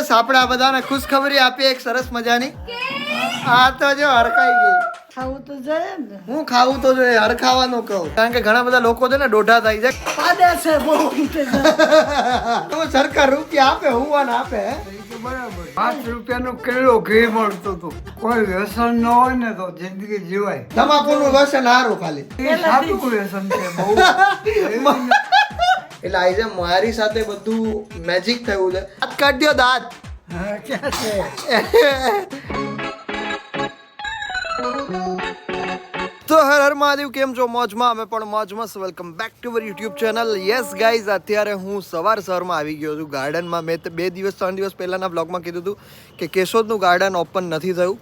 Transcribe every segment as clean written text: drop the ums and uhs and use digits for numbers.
Yes આપણે આ બધાને ખુશખબરી આપીએ એક સરસ મજાની. આ તો જો હરખાઈ ગઈ. ખાવું તો જોઈએ ને. હું ખાવું તો જોઈએ, હરખાવાનું કહું, કારણ કે ઘણા બધા લોકો છે ને દોઢા થઈ જાય. પાડે છે બહુ તો સરકાર રૂપિયા આપે, હુવાના આપે. બરાબર 5 રૂપિયાનો કિલો ઘી મળતું હતું. કોઈ વ્યસન ન હોય ને તો જિંદગી જીવાય. તમાકુનું વ્યસન હારું ખાલી. એ સાદું વ્યસન છે બહુ. એટલે આજે મારી સાથે બધું મેજિક થયું છે. દાંત કાઢ દ્યો, દાંત. હા, ક્યાં છે? તો હર હર મહાદેવ, કેમ છો? મોજમાં? અમે પણ મોજમાં. Welcome back to our YouTube channel. Yes guys, અત્યારે હું સવારમાં આવી ગયો છું ગાર્ડનમાં. મેં 3 દિવસ પહેલાંના બ્લોગમાં કીધું હતું કે કેશોદનું ગાર્ડન ઓપન નથી થયું,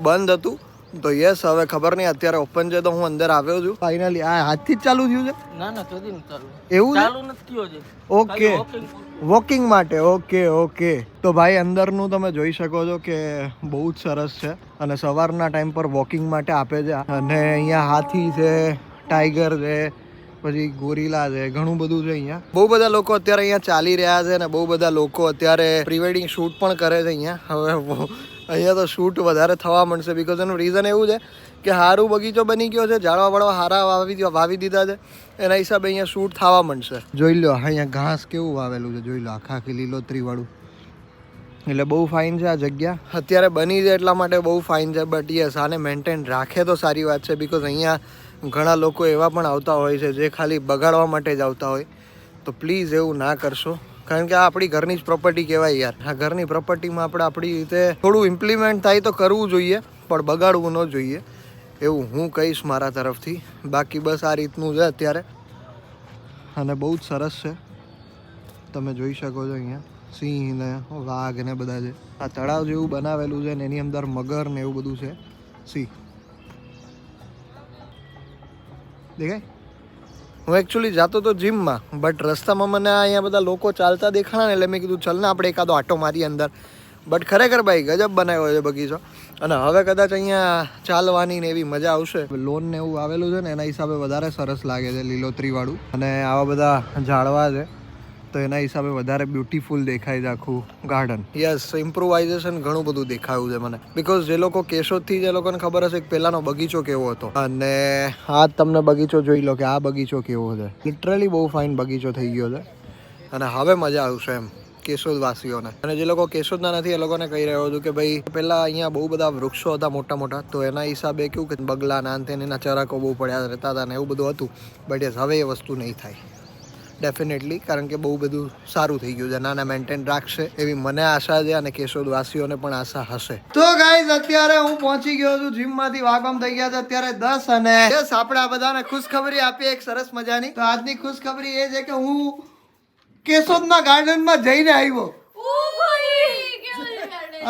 બંધ હતું. તો યસ, હવે ખબર નહીં અત્યારે ઓપન છે તો હું અંદર આવ્યો છું. ફાઇનલી આ હાથથી જ ચાલુ થયું છે? ના ચોથી નું ચાલુ. એવું છે? ચાલુ નથી થયો છે. ઓકે, વોકિંગ માટે. ઓકે. તો ભાઈ અંદરનું તમે જોઈ શકો છો કે બહુ જ સરસ છે અને સવારના ટાઈમ પર વોકિંગ માટે આપે છે. અને અહીંયા હાથી છે, ટાઈગર છે, પછી ગોરીલા છે, ઘણું બધું છે અહીંયા. બહુ બધા લોકો અત્યારે અહીંયા ચાલી રહ્યા છે અને બહુ બધા લોકો અત્યારે પ્રી વેડિંગ શૂટ પણ કરે છે અહીંયા. હવે અહીંયા તો શૂટ વધારે થવા મળશે, બિકોઝ એનું રીઝન એવું છે કે સારું બગીચો બની ગયો છે, ઝાડવા વાળવા હારા વાવી દીધા છે, એના હિસાબે અહીંયા શૂટ થવા મળશે. જોઈ લો અહીંયા ઘાસ કેવું વાવેલું છે, જોઈ લો, આખી લીલોતરી વાળું. એટલે બહુ ફાઇન છે આ જગ્યા. અત્યારે બની છે એટલા માટે બહુ ફાઇન છે. બટ યસ, આને મેન્ટેન રાખે તો સારી વાત છે, બિકોઝ અહીંયા ઘણા લોકો એવા પણ આવતા હોય છે જે ખાલી બગાડવા માટે જ આવતા હોય. તો પ્લીઝ એવું ના કરશો, કારણ કે આ આપણી ઘરની જ પ્રોપર્ટી કહેવાય યાર. આ ઘરની પ્રોપર્ટીમાં આપણે આપણી રીતે થોડું ઇમ્પ્લિમેન્ટ થાય તો કરવું જોઈએ, પણ બગાડવું ન જોઈએ, એવું હું કહીશ મારા તરફથી. બાકી બસ આ રીતનું છે અત્યારે અને બહુ જ સરસ છે. તમે જોઈ શકો છો અહીંયા સિંહ ને વાઘ ને બધા છે. આ તળાવ જેવું બનાવેલું છે ને એની અંદર મગર ને એવું બધું છે. સિંહ દેખાય. હું એકચ્યુઅલી જતો તો જીમમાં, બટ રસ્તામાં મને અહીંયા બધા લોકો ચાલતા દેખાણા ને એટલે મેં કીધું ચલ ને આપણે એકાદો આટો મારી અંદર. બટ ખરેખર ભાઈ ગજબ બનાવ્યો છે બગીચો. અને હવે કદાચ અહીંયા ચાલવાની ને એવી મજા આવશે. લોન ને એવું આવેલું છે ને એના હિસાબે વધારે સરસ લાગે છે, લીલોતરી વાળું. અને આવા બધા ઝાડવા છે તો એના હિસાબે વધારે બ્યુટીફુલ દેખાય છે આખું ગાર્ડન. યસ, ઇમ્પ્રુવાઇઝેશન ઘણું બધું દેખાયું છે મને, બિકોઝ જે લોકો કેશોદથી જે લોકોને ખબર હશે કે પહેલાનો બગીચો કેવો હતો, અને આ તમને બગીચો જોઈ લો કે આ બગીચો કેવો છે. લિટરલી બહુ ફાઇન બગીચો થઈ ગયો છે અને હવે મજા આવશે એમ કેશોદવાસીઓને. અને જે લોકો કેશોદના નથી એ લોકોને કહી રહ્યો છું કે ભાઈ પહેલાં અહીંયા બહુ બધા વૃક્ષો હતા મોટા, તો એના હિસાબે કેવું કે બગલા ના અંતે એના ચરાકો બહુ પડ્યા રહેતા હતા ને એવું બધું હતું. બટ યસ, હવે એ વસ્તુ નહીં થાય ડેફિનેટલી, કારણ કે બહુ બધું સારું થઈ ગયું છે. નાના મેન્ટેન રાખશે એવી મને આશા છે અને કેશોદવાસીઓને પણ આશા હશે. તો ગાઈઝ, અત્યારે હું પહોંચી ગયો છું જીમમાંથી. વાગમ થઈ ગયા છે અત્યારે 10 અને યસ, આપણે આ બધાને ખુશખબરી આપીએ એક સરસ મજાની. તો આજની ખુશખબરી એ છે કે હું કેશોદના ગાર્ડનમાં જઈને આવ્યો.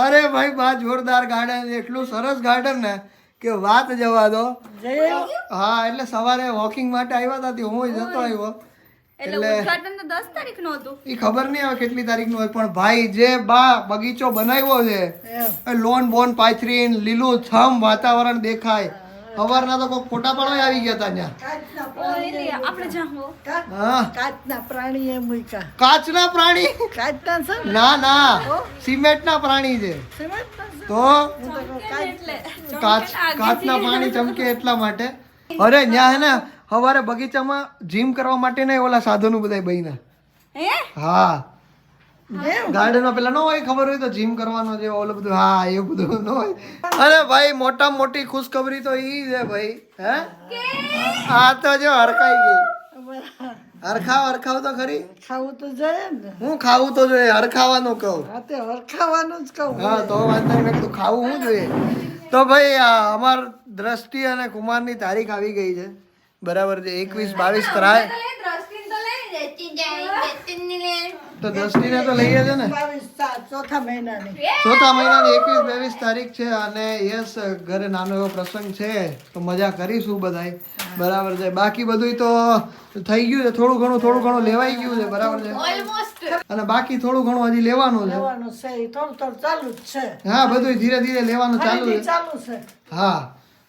અરે ભાઈ, બા જોરદાર ગાર્ડન, એટલું સરસ ગાર્ડન ને કે વાત જવા દો. હા, એટલે સવારે વોકિંગ માટે આવ્યા હતા, હું જતો આવ્યો. એટલે ઉદ્ઘાટન તો 10 તારીખનું હતું. ઈ ખબર નહીં હવે કેટલી તારીખનું હોય, પણ ભાઈ જે બા બગીચો બનાવ્યો છે, લોન બોન પાથરીને લીલું છમ વાતાવરણ દેખાય. સવારના તો કોઈ ફોટા પાડવા આવી ગયા હતા ત્યાં. આપણે જાહો હા, કાચના પ્રાણી એ મૂક્યા. કાચના પ્રાણી? કાચના છે ને? ના, સિમેન્ટના પ્રાણી છે. સિમેન્ટના છે? તો કાચના પ્રાણી ચમકે એટલા માટે. અરે ન્યા હે ને સવારે બગીચામાં જીમ કરવા માટે ને ઓલા સાધનો બધા બન્યા. હા, ગાર્ડનમાં પેલા ન હોય, ખબર હોય તો જીમ કરવાનો છે ઓલું બધું. હા, એવું બધું ન હોય. અરે ભાઈ, મોટામાં મોટી ખુશખબરી તો ઈ છે ભાઈ. હે, આ તો જો હરખાઈ ગઈ. હરખાવ તો ખરી. ખાવું તો જોઈએ ને. હું ખાવું તો જોઈએ, હરખાવાનું કહું. હા, તે હરખાવાનું જ કહું. હા, તો વાંધો નહીં. મેં કીધું ખાવું હું જોઈએ. તો ભાઈ અમાર દ્રષ્ટિ અને કુમારની તારીખ આવી ગઈ છે, બરાબર છે. 21-22 થાય તો દ્રષ્ટિને તો લઈએ છે ને. 22 ચોથા મહિનાની 21-22 તારીખ છે. અને યસ, ઘરે નાનો એવો પ્રસંગ છે તો મજા કરીશું બધાય, બરાબર છે. બાકી બધું તો થઈ ગયું છે, થોડું ઘણું લેવાઈ ગયું છે, બરાબર છે. અને બાકી થોડું ઘણું હજી લેવાનું છે. થોડું ચાલુ જ છે. હા, બધું ધીરે ધીરે લેવાનું ચાલુ છે. છે. હા,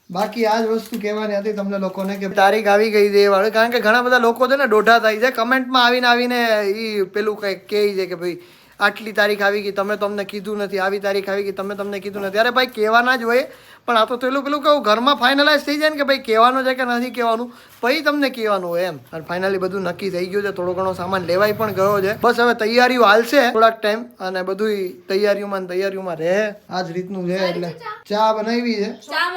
બાકી આ જ વસ્તુ કહેવાની હતી તમને લોકોને કે તારીખ આવી ગઈ છે એ વાળે, કારણ કે ઘણા બધા લોકો છે ને દોઢા થાય છે કમેન્ટમાં આવીને એ પેલું કંઈક કહે છે કે ભાઈ આટલી તારીખ આવી ગઈ તમે તમને કીધું નથી, આવી તારીખ આવી ગઈ તમે તમને કીધું નથી. અરે ભાઈ કહેવાના જ હોય, પણ આ તો પેલું કહું ઘરમાં ફાઇનલાઇઝ થઈ જાય ને કે ભાઈ કહેવાનું છે કે નથી કહેવાનું, પછી તમને કહેવાનું હોય એમ. અને ફાઇનલી બધું નક્કી થઈ ગયું છે, થોડો ઘણો સામાન લેવાઈ પણ ગયો છે. બસ હવે તૈયારીઓ હાલશે થોડાક ટાઈમ, અને બધું તૈયારીઓમાં રહે. આ જ રીતનું છે. એટલે ચા બનાવી છે, ચા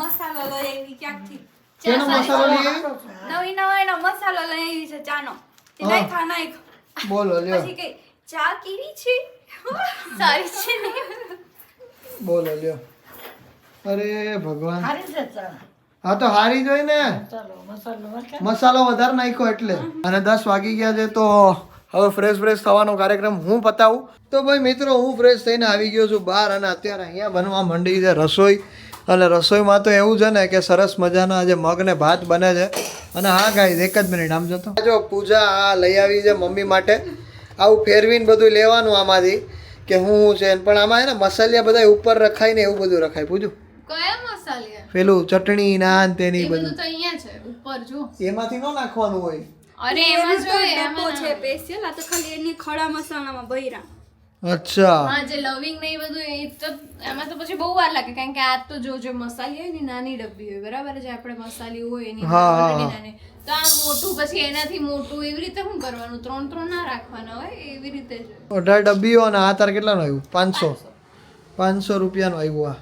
મસાલો લઈ આવી ક્યાંકથી. કેનો મસાલો લઈ આવી? નવી મસાલો લઈ આવી છે ચાનો. તે નાખ. બોલો લ્યો, પછી કઈ ચા કેવી છે? સારી છે ને? બોલો લ્યો. અરે ભગવાન, હારી છે ચા. હા તો હારી જોઈ ને, ચાલો મસાલો નાખે. મસાલો વધારે નાખ્યો એટલે. અને 10 વાગી ગયા છે, તો હવે ફ્રેશ થવાનો કાર્યક્રમ હું પતાવું. તો ભાઈ મિત્રો, હું ફ્રેશ થઈને આવી ગયો છું બહાર, અને અત્યારે અહીંયા બનવા માંડી છે રસોઈ. અને રસોઈમાં તો એવું છે ને કે સરસ મજાના આજે મગ ને ભાત બને છે. અને હા ગાઈઝ, એક જ મિનિટ આમ જતો. જો પૂજા આ લઈ આવી છે મમ્મી માટે. આવું ફેરવીને બધું લેવાનું આમાંથી કે હું છે, પણ આમાં છે ને મસાલિયા બધા ઉપર રખાય ને એવું બધું રખાય. પૂછું કયા મસાલિયા? પેલું ચટણી નાન તેની બધું તો અહીંયા છે ઉપર જો. એમાંથી ન નાખવાનું હોય. અરે એમાં જો ડબ્બો છે સ્પેશિયલ. આ તો ખાલી એની ખડા મસાલામાં ભર્યા. અચ્છા, હા, જે લવિંગ ને એ બધું એ તો એમાં તો પછી બહુ વાર લાગે, કારણ કે આ તો જો મસાલી હોય ને નાની ડબ્બી હોય, બરાબર છે. આપણે મસાલી હોય એની નાની, તો આ મોટું પછી એનાથી મોટું એવી રીતે શું કરવાનું? 3 ના રાખવાના હોય એવી રીતે જ. 18 ડબ્બીઓ. અને આ તાર કેટલાનું આવ્યું? 500 રૂપિયાનું આવ્યું. આ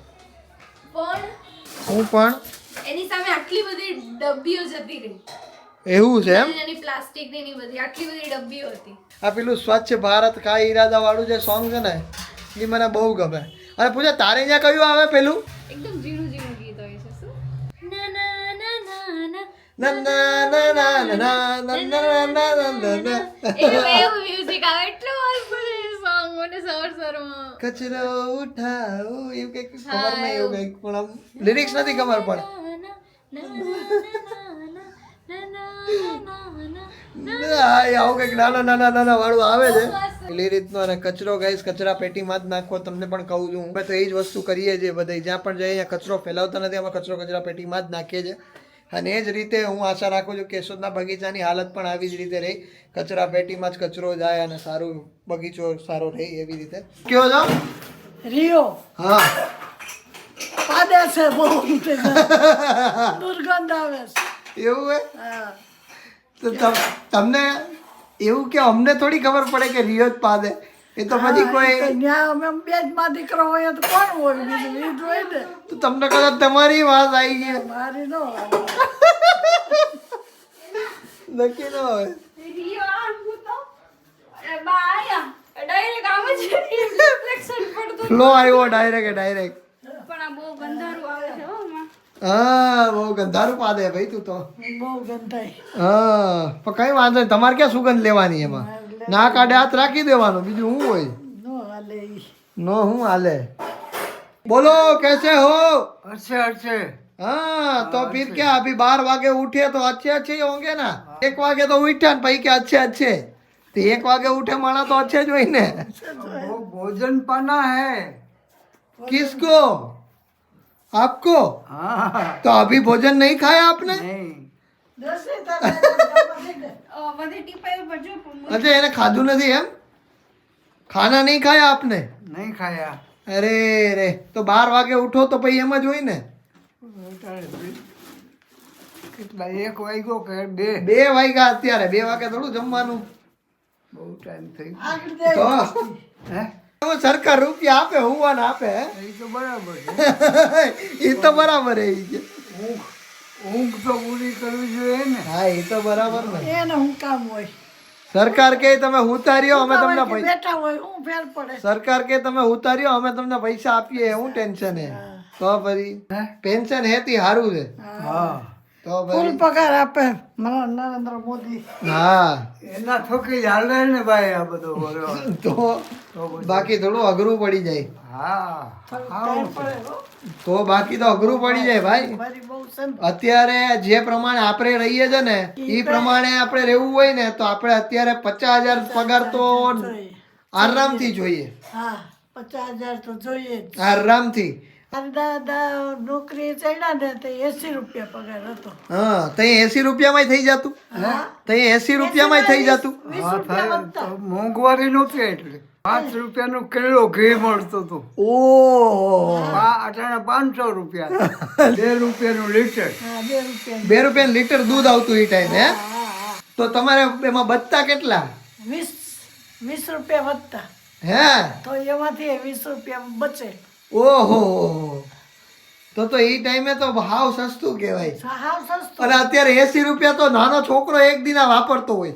પણ હું પણ એની સામે આટલી બધી ડબ્બીઓ જતી રહી. એવું છે એમ? એની પ્લાસ્ટિક ની બધી આટલી બધી ડબ્બીઓ હતી. આ પેલું સ્વચ્છ ભારત કા ઈરાદા વાળું જે સોંગ છે ને, એ મને બહુ ગમે. અને પૂછે તારે ત્યાં કયું આવે પેલું? એકદમ ઝીણું ગીત હોય છે. શું ના ના ના ના ના ના ના ના ના ના ના ના ના ના ના. એવું મ્યુઝિક આવે એટલું મસ્ત છે સોંગ. મને સવારમાં કચરો ઉઠાવો એવું કંઈક ખબર નહીં, એવું કંઈક પણ આમ લિરિક્સ નથી ખબર પણ. આવું કંઈક નાના વાળું આવે છે પેલી રીતનું. અને કચરો ગાઈસ કચરા પેટીમાં જ નાખવો, તમને પણ કહું છું. અમે તો એ જ વસ્તુ કરીએ છીએ બધે, જ્યાં પણ જઈએ અહીંયા કચરો ફેલાવતા નથી, અમે કચરા પેટીમાં જ નાખીએ છીએ. અને એ જ રીતે હું આશા રાખું છું કેશોદના બગીચાની હાલત પણ આવી જ રીતે રહી, કચરા પેટીમાં જ કચરો જાય અને સારું બગીચો સારો રહે એવી રીતે. કયો છો રિયો હા? પાડે છે બહુ દુર્ગંધ આવે છે. એવું હે? હા. તો તમને એવું કે અમને થોડી ખબર પડે કે રિયો જ પાદે? એ તો પછી કોઈ ન્યા અમે બે જ માં દીકરો હોય તો કોણ હોય બીજું? એ જ હોય ને. તો તમને કદાચ તમારી વાત આવી ગઈ મારી નો નક્કી ન હોય. રિયો આવું તો અરે બા આયા ડાયરેક્ટ આમ જ રિફ્લેક્શન પડતું. ફ્લો આવ્યો ડાયરેક્ટ. પણ આ બહુ ગંધારું આવે છે હો માં. હા, બહુ ગંધારું પાદે ભાઈ તું તો. બહુ ગંધાય. હા, પણ કઈ વાંધો નહીં. તમારે ક્યાં સુગંધ લેવાની એમાં? ના કાઢે હાથ રાખી દેવાનો, બીજું શું હોય? નો હાલે ઈ. નો હું હાલે. બોલો कैसे हो? अच्छे हाँ, तो फिर क्या अभी 12 वागे उठे तो अच्छे ही होंगे ना? 1 वागे तो उठा ने भाई के अच्छे तो 1 वागे उठे माना तो अच्छे जो ही ने. वो भोजन पाना है. किसको? आपको? हाँ तो अभी भोजन नहीं खाया आपने? नहीं. દસે તારે બધી ટીપાઈ પર જો अच्छा એને ખાધું નથી એમ? ખાના નહીં ખાયા આપને? नहीं खाया. અરે રે, તો 12 વાગે ઉઠો તો પછી એમ જ હોય ને. કેટલા 1 વાગ્યો કે 2? 2 વાગ્યા અત્યારે. 2 વાગે થોડું જમવાનું. બહુ ટાઈમ થઈ આગળ દે. તો ગયો. હે? સરકાર રૂપિયા આપે, હુવાન આપે. એ તો બરાબર છે. એ તો બરાબર એ કે. ઊંઘ તો પૂરી કરવી જોઈએ ને. હા, એ તો બરાબર ને. એને હું કામ હોય? સરકાર કે તમે ઉતાર્યો અમે તમને પૈસા, બેઠા હોય હું ફેર પડે. સરકાર કે તમે ઉતાર્યો અમે તમને પૈસા આપીએ, હું ટેન્શન હે? તો ફરી પેન્શન હેતી હારું છે. હા. તો ફૂલ ફરી પગાર આપે મારા નરેન્દ્ર મોદી. હા, એના થકી જ હાલે ને ભાઈ આ બધો બોલો. તો બાકી થોડું અઘરું પડી જાય. હા. ટાઈમ પડે હો. તો બાકી તો અઘરું પડી જાય ભાઈ. મારી બહુ સંત. અત્યારે જે પ્રમાણે આપણે રહીએ છે ને એ પ્રમાણે આપણે રહેવું હોય ને તો આપણે અત્યારે 50,000 પગાર તો આરામથી જોઈએ. હા 50,000 તો જોઈએ જ. આરામથી. દાદા નોકરી ચડ્યા ને તો 80 રૂપિયા પગાર હતો. હા તઈ 80 રૂપિયામાં થઈ જતું તઈ 80 રૂપિયામાં થઈ જતું 20 હા રૂપિયા થાય વધતા. તો મોંઘવારી નહોતી એટલે 5 રૂપિયાનું કિલો ઘી મળતું હતું. ઓહો અટાણે 500 રૂપિયા 2 રૂપિયાનું લીટર. હા 2 રૂપિયા 2 રૂપિયા લીટર દૂધ આવતું એ ટાઈમે હે તો તમારે એમાં બચતા કેટલા 20 રૂપિયા વધતા હે તો એમાંથી 20 રૂપિયા બચે. ઓહો તો એ ટાઈમે તો હાવ સસ્તું કહેવાય હાવ સસ્તું. અને અત્યારે 80 રૂપિયા તો નાનો છોકરો એક દિના વાપરતો હોય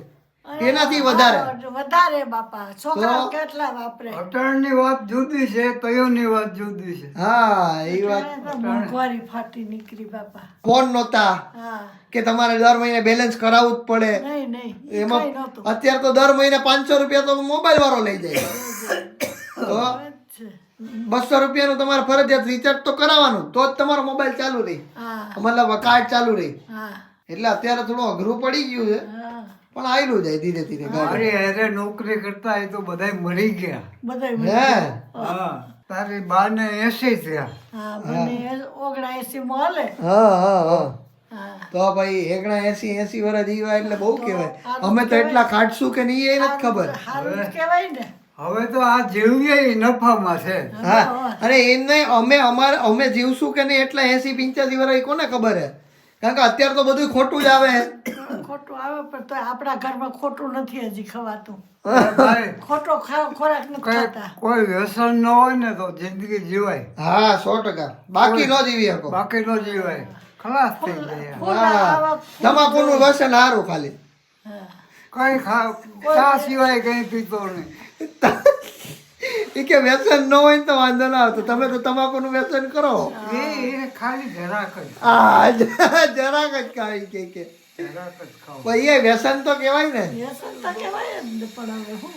એનાથી વધારે વધારે બાપા છોકરા તો? કેટલા વાપરે. અટાણની વાત જુદી છે તયોની વાત જુદી છે. હા એ વાત અત્યારે તો મોંઘવારી ફાટી નીકળી બાપા. ફોન નહોતા હા કે તમારે દર મહિને બેલેન્સ કરાવવું જ પડે નહીં ઈ કઈ એમાં નહોતું. અત્યારે તો દર મહિને 500 રૂપિયા તો મોબાઈલ વાળો લઈ જાય તો છે. 200 રૂપિયાનું તમારે ફરજિયાત રિચાર્જ તો કરાવવાનું તો જ તમારો મોબાઈલ ચાલુ રહે હા મતલબ કાર્ડ ચાલુ રહે હા એટલે અત્યારે થોડું અઘરું પડી ગયું છે હા પણ આયલું જાય ધીરે ધીરે મારી હારે નોકરી કરતા એ તો બધાય મરી ગયા. બધાય હે હા તારી બાને 80 થયા. હા મને 79 માં હાલે. હા હા હા હા તો ભાઈ એકણા 80 વર્ષ જીવા એટલે બહુ કહેવાય અમે તો એટલા ખાટશું કે નહીં એ નથી ખબર સારું જ કહેવાય ને. હવે તો આ જીવીએ ઈ નફામાં છે. હા અને એમ નહીં અમે જીવશું કે નહીં એટલા 80-85 વર્ષ એ કોને ખબર હે કારણ કે અત્યારે તો બધું ખોટું જ આવે ખોટું આવે પણ તો આપણા ઘરમાં ખોટું નથી હજી ખવાતું. ભાઈ ખોટો ખોરાક નથી ખાતા. કોઈ વ્યસન ન હોય ને તો જિંદગી જીવાય. હા 100% બાકી ન જીવી શકો બાકી ન જીવાય. ખલાસ થઈ જાય. ખોરાક હા આવા તમાકુનું વ્યસન હારું ખાલી હા. કઈ ચા સિવાય કઈ પીતો નહીં. એ કે વ્યસન ન હોય ને તો વાંધો ના આવતો તમે તો તમાકુનું વ્યસન કરો એ ખાલી જરાક જ હા જરાક જ ખાવી કે જરાક જ ખાવ. પણ એ વ્યસન તો કહેવાય ને વ્યસન તો કહેવાય જ ને પણ હવે શું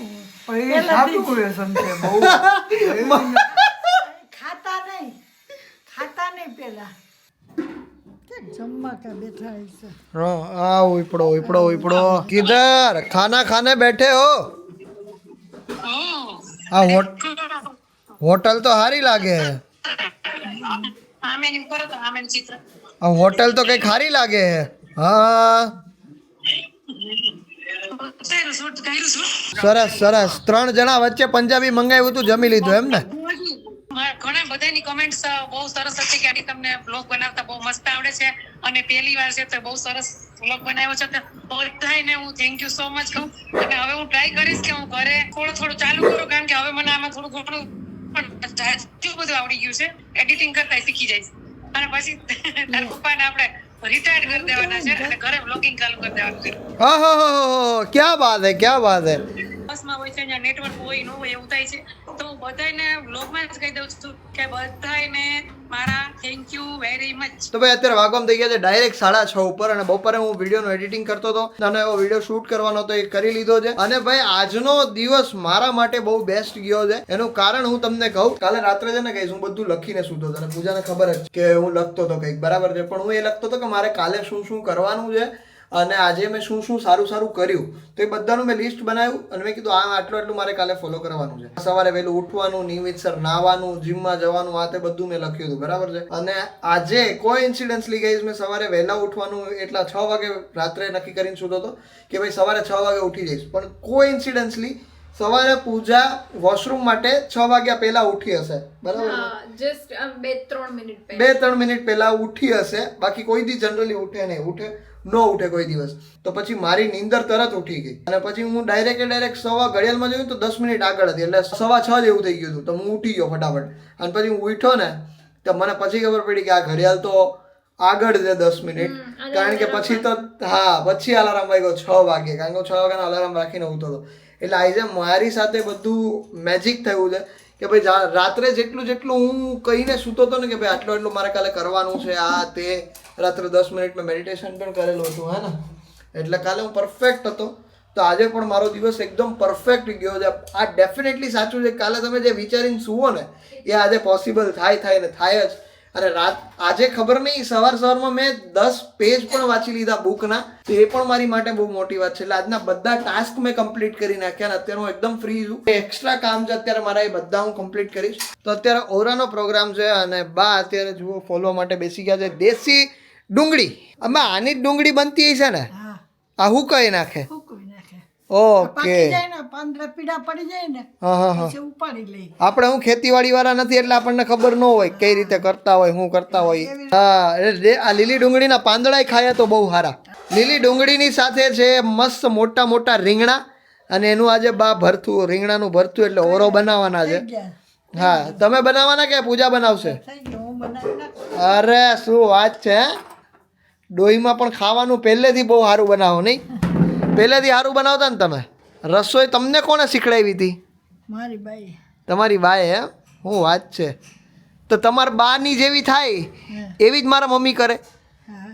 પણ એ સાદું વ્યસન છે બહુ. ખાતા નહીં પેલા જમવા કા બેઠા હશે. हाँ उपड़ो उपड़ो उपड़ो किधर खाना खाने बैठे हो हाँ होटल तो हारी लागे है होटल तो कई खारी लागे है हाँ સરસ સરસ 3 જણા વચ્ચે પંજાબી મંગાવ્યું તું જમી લીધું એમ ને ઘણા બધાની કમેન્ટ્સ બહુ સરસ હતી કે આની તમને બ્લોગ બનાવતા બહુ મસ્ત આવડે છે અને પહેલી વાર છે તો બહુ સરસ બ્લોગ બનાવ્યો છે તો બધાને હું થેન્ક યુ સો મચ કહું અને હવે હું ટ્રાય કરીશ કે હું ઘરે થોડું ચાલુ કરું કારણ કે હવે મને આમાં થોડું ઘણું પણ બધું આવડી ગયું છે એડિટિંગ કરતા શીખી જઈશ અને પછી તારા પપ્પાને આપણે રિટાયર્ડ કરી દેવાના છે અને ઘરે બ્લોગિંગ ચાલુ કરી દેવાનું છે હા હા હા क्या बात है બસમાં હોય છે જ્યાં નેટવર્ક હોય ન હોય એવું થાય છે તો હું બધાને બ્લોગમાં જ કહી દઉં છું કે બધાને મારા થેન્ક યુ વેરી મચ. તો ભાઈ અત્યારે વાગવામાં થઈ ગયા છે ડાયરેક્ટ 6:30 ઉપર અને બપોરે હું વિડીયોનું એડિટિંગ કરતો હતો અને એવો વિડીયો શૂટ કરવાનો હતો એ કરી લીધો છે અને ભાઈ આજનો દિવસ મારા માટે બહુ બેસ્ટ ગયો છે એનું કારણ હું તમને કહું કાલે રાત્રે છે ને કહીશ હું બધું લખીને સૂતો હતો અને પૂજાને ખબર જ કે હું લખતો હતો કંઈક બરાબર છે પણ હું એ લખતો હતો કે મારે કાલે શું શું કરવાનું છે અને આજે મેં શું શું સારું કર્યું તો એ બધાનું મેં લિસ્ટ બનાવ્યું અને મેં કીધું આટલું મારે કાલે ફોલો કરવાનું છે સવારે વહેલું ઉઠવાનું નિયમિતસર નાહવાનું જીમમાં જવાનું આ તે બધું મેં લખ્યું હતું બરાબર છે અને આજે કોઈ ઇન્સિડન્સલી ગઈ મેં સવારે વહેલા ઉઠવાનું એટલા 6 વાગે રાત્રે નક્કી કરીને સૂતો હતો કે ભાઈ સવારે 6 વાગે ઉઠી જઈશ પણ કોઈ ઇન્સિડન્સલી સવારે પૂજા વોશરૂમ માટે 6 વાગ્યા પહેલા ઉઠી હશે બરાબર જસ્ટ 2-3 મિનિટ પહેલા ઉઠી હશે બાકી કોઈ દી જનરલી ઉઠે ઉઠે કોઈ દિવસ તો પછી મારી નીંદર તરત ઉઠી ગઈ અને પછી હું ડાયરેક્ટ સવા ઘડિયાળમાં જોયું તો 10 મિનિટ આગળ હતી એટલે 6:15 જેવું થઈ ગયું હતું તો હું ઉઠી ગયો ફટાફટ અને પછી હું ઉઠ્યો ને તો મને પછી ખબર પડી કે આ ઘડિયાળ તો આગળ છે 10 મિનિટ કારણ કે પછી તો પછી અલાર્મ વાગ્યો 6 વાગે કારણ કે 6 વાગ્યાનો અલાર્મ રાખીને ઊઠતો હતો એટલે આજે મારી સાથે બધું મેજિક થયું છે કે ભાઈ રાત્રે જેટલું હું કહીને સૂતો હતો ને કે ભાઈ આટલું મારે કાલે કરવાનું છે આ તે રાત્રે 10 મિનિટ મેં મેડિટેશન પણ કરેલું હતું હે ને એટલે કાલે હું પરફેક્ટ હતો તો આજે પણ મારો દિવસ એકદમ પરફેક્ટ ગયો છે આ ડેફિનેટલી સાચું છે કાલે તમે જે વિચારીને સૂવો ને એ આજે પોસિબલ થાય ને થાય જ અને આજે ખબર નહીં સવારમાં મેં 10 પેજ પણ વાંચી લીધા બુકના, તો એ પણ મારી માટે બહુ મોટી વાત છે. એટલે આજના બધા ટાસ્ક મેં કમ્પ્લીટ કરી નાખ્યા અને અત્યારે હું એકદમ ફ્રી છું. એક્સ્ટ્રા કામ છે અત્યારે મારા, એ બધા હું કમ્પ્લીટ કરીશ. તો અત્યારે ઓરાનો પ્રોગ્રામ છે અને બા અત્યારે જુઓ ફોલવા માટે બેસી ગયા છે. દેશી ડુંગળી, આમાં આની જ ડુંગળી બનતી છે ને? આ હું કહી નાખે? હુકવી નાખે. ઓકે. પાકી જાય ને, પાંદડા પીડા પડી જાય ને, પછી ઉપાડી લઈ. આપણે હું ખેતીવાડી વાળા નથી એટલે આપણને ખબર ન હોય કઈ રીતે કરતા હોય, શું કરતા હોય. હા, આ લીલી ડુંગળીના પાંદડા ખાયા તો બહુ સારા. લીલી ડુંગળીની સાથે છે મસ્ત મોટા મોટા રીંગણા, અને એનું આજે બા ભરથું, રીંગણાનું ભરથું એટલે ઓરો બનાવવાના છે. હા, તમે બનાવવાના કે પૂજા બનાવશે? થઈ ગયું, હું બનાવી નાખું. અરે શું વાત છે! ડોહીમાં પણ ખાવાનું પહેલેથી બહુ સારું બનાવો નહીં? પહેલેથી સારું બનાવતા ને તમે? રસોઈ તમને કોણે શીખડાવી હતી? મારી બાઈ. તમારી બાએ? હે, શું વાત છે! તો તમારા બાની જેવી થાય એવી જ મારા મમ્મી કરે, હા,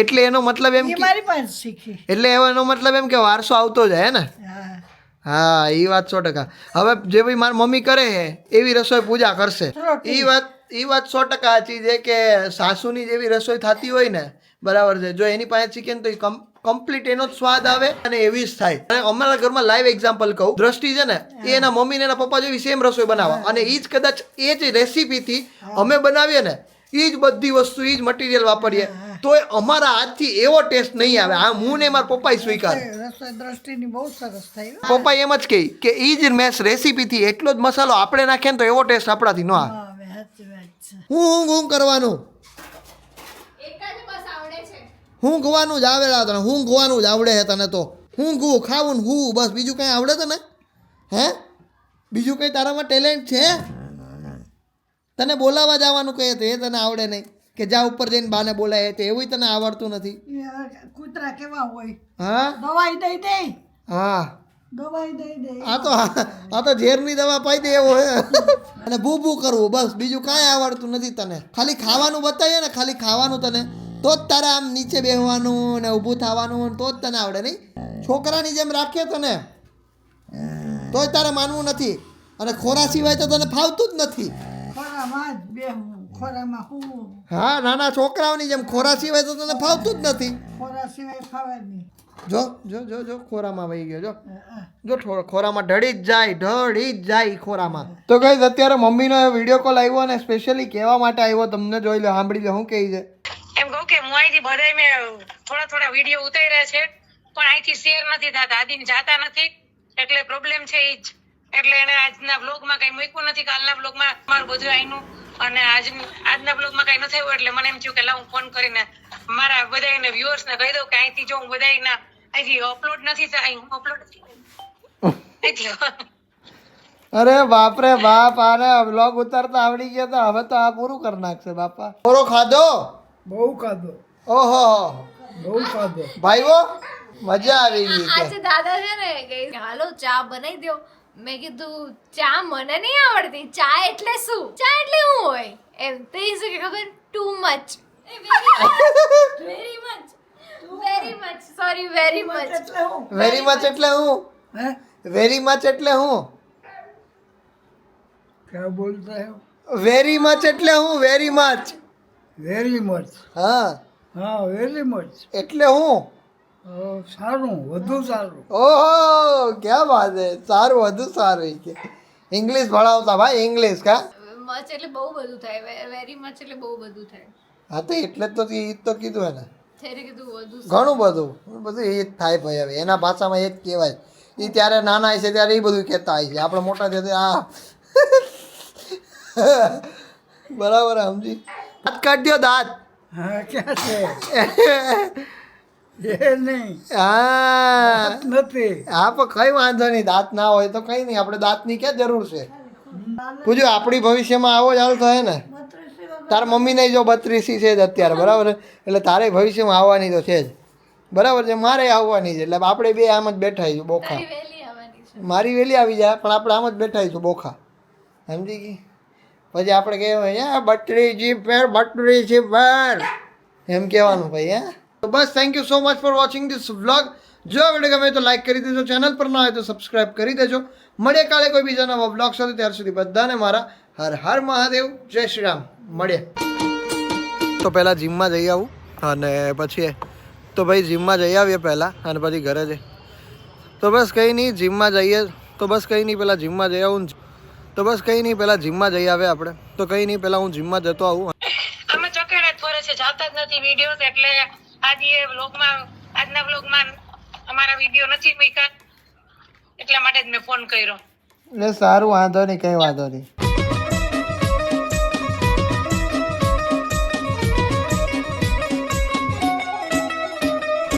એટલે એનો મતલબ એમ એ કે, મારી પાસે શીખી. એટલે એનો મતલબ એમ કે વારસો આવતો જાય હે ને? હા, હા, એ વાત 100%. હવે જે ભાઈ મારી મમ્મી કરે છે એવી રસોઈ પૂજા કરશે. એ વાત 100% સાચી છે કે સાસુની જેવી રસોઈ થતી હોય ને, બરાબર છે, જો એની પાસે શીખે ને તો કમ્પ્લીટ એનો જ સ્વાદ આવે અને એવી જ થાય. અને અમારા ઘરમાં લાઈવ એક્ઝામ્પલ કહું, દ્રષ્ટિ છે ને એ એના મમ્મી ને એના પપ્પા જેવી સેમ રસોઈ બનાવવા, અને એ જ કદાચ એ જ રેસીપીથી અમે બનાવીએ ને, એ જ બધી વસ્તુ, એ જ મટીરિયલ વાપરીએ તો અમારા હાથથી એવો ટેસ્ટ નહીં આવે. આ હું ને મારા પપ્પાએ સ્વીકાર, રસોઈ દ્રષ્ટિની બહુ સરસ થઈ. પપ્પા એમ જ કહે કે એ જ મેસ રેસીપીથી એટલો જ મસાલો આપણે નાખીએ ને તો એવો ટેસ્ટ આપણાથી ન આવે. સાચી વાત છે. હું કરવાનું, એક જ બસ આવડે છે. હું ગવાનું જ આવેલા તને, હું ગવાનું જ આવડે છે તને તો. હું ગુ ખાવું ને હું બસ, બીજું કંઈ આવડે તને? હે, બીજું કંઈ તારામાં ટેલેન્ટ છે? તને બોલાવા જવાનું કહે તો એ તને આવડે નહીં, કે જા ઉપર જઈને બાને બોલાય તો એવું તને આવડતું નથી. કૂતરા કેવા હોય, હા દવાઈ દઈ દે, હા, દવાઈ દઈ દે. આ તો ઝેરની દવા પાઈ દે એવો હે. અને ભૂ કરવું બસ, બીજું કાંઈ આવડતું નથી તને. ખાલી ખાવાનું બતાવીએ ને, ખાલી ખાવાનું તને, તો જ તારે આમ નીચે બેસવાનું ને ઊભું થવાનું, તો જ તને આવડે. નહીં છોકરાની જેમ રાખીએ તને તોય તારે માનવું નથી, અને ખોરા સિવાય તો તને ફાવતું જ નથી. ખોરામાં જ બેહું, ખોરામાં હું. હા, નાના છોકરાઓની જેમ ખોરા સિવાય તો તને ફાવતું જ નથી. ખોરા સિવાય ખાવા જ નહીં. જો જો જો જો ખોરામાં વહી ગયો, જો ખોરામાં ઢળી જ જાય ખોરામાં. તો ગાઈસ અત્યારે મમ્મીનો વિડીયો કોલ આવ્યો અને સ્પેશિયલી કહેવા માટે આવ્યો, તમને જોઈ લો, સાંભળી લો શું કહે છે. એમ કહું કે હું અહીંથી બધાય મેં થોડા વિડીયો ઉતાર્યા છે, પણ અહીંથી શેર નથી થતા, આદિને જાતા નથી, એટલે પ્રોબ્લેમ છે ઈ જ. એટલે એને આજના બ્લોગમાં કઈ મૂક્યું નથી. કાલના બ્લોગમાં મારું બધું આઈનું, અને આજના બ્લોગમાં કઈ ન થયું, એટલે મને એમ થયું કે હું ફોન કરીને મારા બધાને વ્યુઅર્સ ને કહી દઉં કે અહીંથી જો હું બધાના અહીંથી અપલોડ નથી થાય, હું અપલોડ અરે બાપ રે બાપ, આને બ્લોગ ઉતારતા આવડી ગયા તો હવે તો આ પૂરું કરી નાખશે બાપા. થોડો ખાધો? બહુ ખાધો, ઓહો બહુ ખાધો ભાઈઓ, મજા આવી ગઈ. આજે દાદા છે ને કે હાલો ચા બનાવી દો. મેં કીધું ચા મને નહીં આવડતી, ચા એટલે શું, ચા એટલે શું હોય એમ. તો એ શું કે ખબર, too much, very much, sorry, very much. એટલે હું. વેરી મચ એટલે હું? હે, વેરી મચ એટલે હું? ક્યાં બોલતા હે? વેરી મચ એટલે હું? Very much, very much. હા, હા, વેરી મચ. એટલે હું? સારું, વધુ સારું. ઓહો, ક્યાં વાત છે, સારું, વધુ સારું. કે ઇંગ્લિશ ભણાવતા ભાઈ, ઇંગ્લિશ કા? મચ એટલે બહુ બધું થાય, વેરી મચ એટલે બહુ બધું થાય. હા તો એટલે જ તો એ જ તો કીધું એને, થેરે કીધું વધુ ઘણું બધું એ જ થાય ભાઈ. હવે એના ભાષામાં એ જ કહેવાય. એ ત્યારે નાના છે ત્યારે એ બધું કહેતા હોય છે, આપણે મોટા થયા આ બરાબર સમજી. દાંત કાઢ્યો, દાંત. હા, ક્યાં છે? એ નહીં, હા નથી. હા પણ કઈ વાંધો નહીં, દાંત ના હોય તો કઈ નહીં, આપણે દાંતની ક્યાં જરૂર છે. પૂછ્યું આપણી ભવિષ્યમાં આવો જ હાલ થાય ને. તાર મમ્મીને જો 32 છે જ અત્યારે, બરાબર, એટલે તારે ભવિષ્યમાં આવવાની તો છે જ, બરાબર છે, મારે આવવાની છે, એટલે આપણે બે આમ જ બેઠા છું બોખા. વહેલી આવવાની છે. મારી વહેલી આવી જાય પણ આપણે આમ જ બેઠા છું બોખા, સમજી ગઈ. પછી આપણે કહેવાય 32 પર એમ કહેવાનું ભાઈ. હે તો બસ, thank you so much for watching this vlog. જો વિડીયો ગમે તો લાઈક કરી દેજો, ચેનલ પર ના હોય તો સબસ્ક્રાઈબ કરી દેજો. મળીએ કાલે કોઈ બીજા નવા વ્લોગ સાથે, ત્યાર સુધી બધાને મારા હર હર મહાદેવ, જય શ્રી રામ. મળીએ. તો પહેલાં જીમમાં જઈ આવું અને પછી તો ભાઈ જીમમાં જઈ આવીએ પહેલાં અને પછી ઘરે જઈ તો બસ કંઈ નહીં જીમમાં જઈએ તો બસ કંઈ નહીં પહેલાં જીમમાં જઈ આવું તો બસ કંઈ નહીં પહેલાં જીમમાં જઈ આવે આપણે તો કંઈ નહીં પહેલાં હું જીમમાં જતો આવું અમે ચોકેડા ફરે છે જાતા જ નથી વિડીયો એટલે આજના વ્લોગમાં અમારા વિડીયો નથી મૂક્યા એટલા માટે જ મેં ફોન કર્યો ને સારું વાંધો નહીં કંઈ વાંધો નહીં